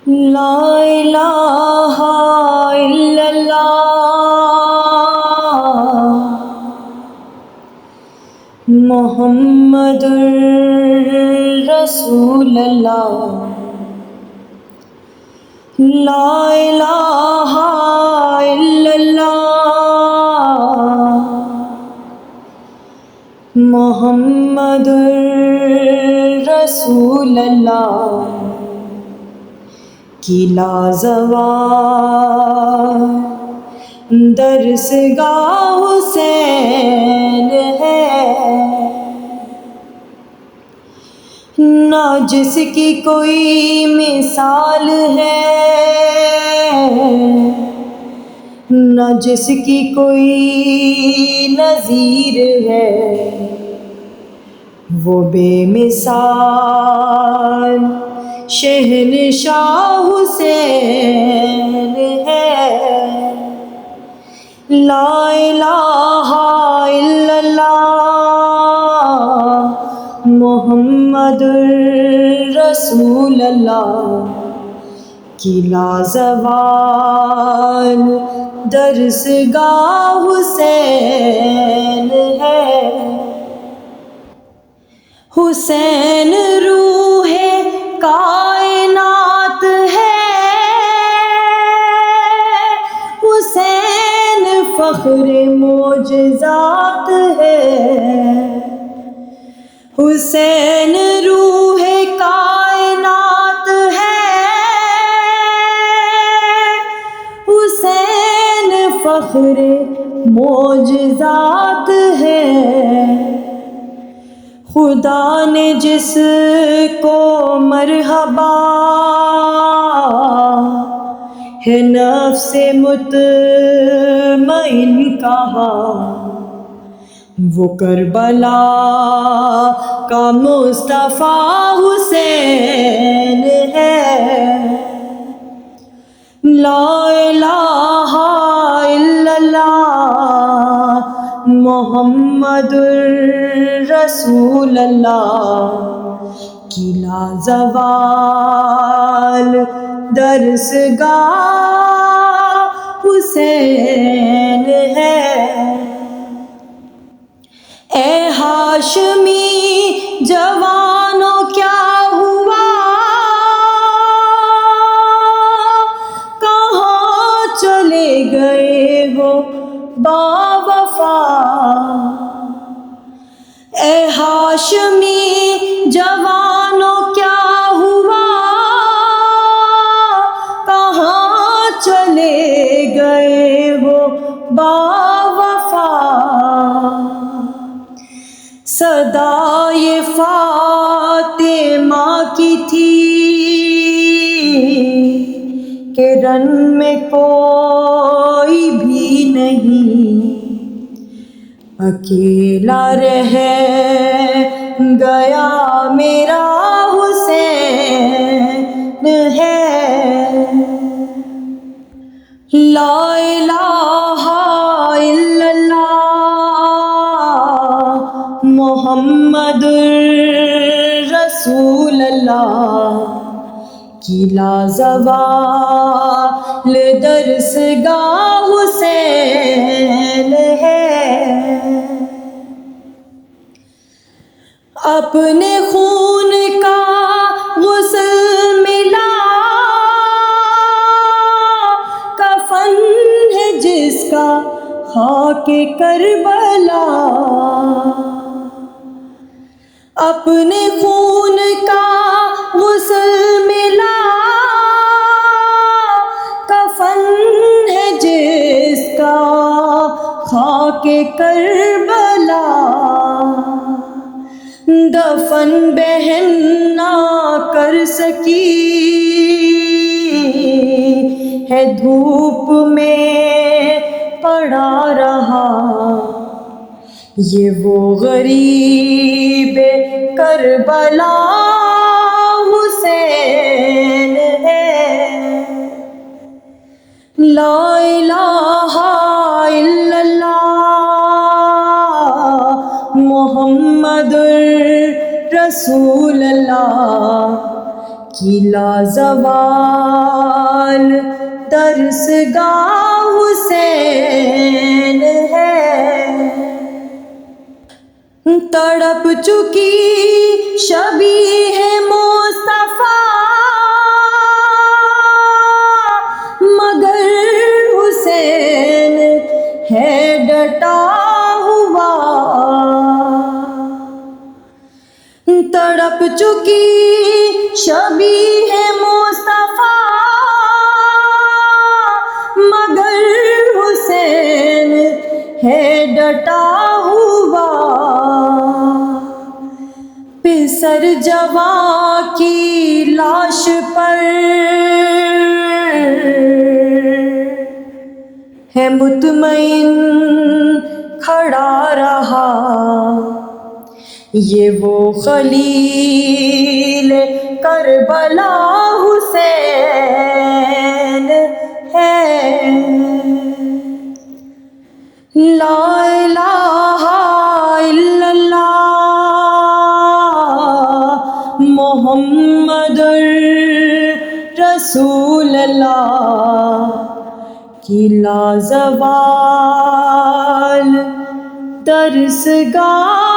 لا الہ الا اللہ محمد رسول اللہ لا الہ الا اللہ محمد رسول اللہ کی لازوال درسگاہ حسین ہے، نہ جس کی کوئی مثال ہے، نہ جس کی کوئی نظیر ہے، وہ بے مثال شہنشاہ حسین ہے۔ لا الہ الا اللہ محمد رسول اللہ کی لازوال درسگاہ حسین ہے۔ حسین روح کائنات ہے، حسین فخر معجزات ہے، حسین روح کائنات ہے، حسین فخر معجزات ہے۔ خدا نے جس کو مرحبا ہے نفس مطمئن کہا، وہ کربلا کا مصطفیٰ حسین ہے۔ لا الہ الا اللہ محمد رسول اللہ کی لازوال درسگاہ حسین ہے۔ اے ہاشمی جوانوں کیا ہوا، کہاں چلے گئے ہو باوفا، اے ہاشمی جوانوں کیا ہوا، کہاں چلے گئے ہو باوفا۔ صدائے فاطمہ کی تھی کہ رن میں کوئی بھی نہیں، اکیلا رہ گیا میرا حسین ہے۔ لا الہ الا اللہ محمد رسول اللہ کی لازوال درسگاہ حسین ہے۔ اپنے خون کا غسل ملا، کفن ہے جس کا خاک کربلا، اپنے خون کا غسل ملا، کفن ہے جس کا خاک کربلا، دفن بہن نہ کر سکی ہے، دھوپ میں پڑا رہا، یہ وہ غریب کربلا حسین ہے۔ لا الہ الا اللہ محمد رسول اللہ کی لازوال درسگاہ حسین ہے، تڑپ چکی شبیہ مصطفیٰ مگر حسین ہے ڈٹا ہوا، تڑپ چکی شبیہ مصطفیٰ مگر حسین ہے ڈٹا ہوا، پسر جواں کی لاش پر ہے مطمئن کھڑا رہا، یہ وہ خلیل کربلا حسین ہے۔ لا الہ الا اللہ محمد رسول اللہ کی لازوال درسگاہ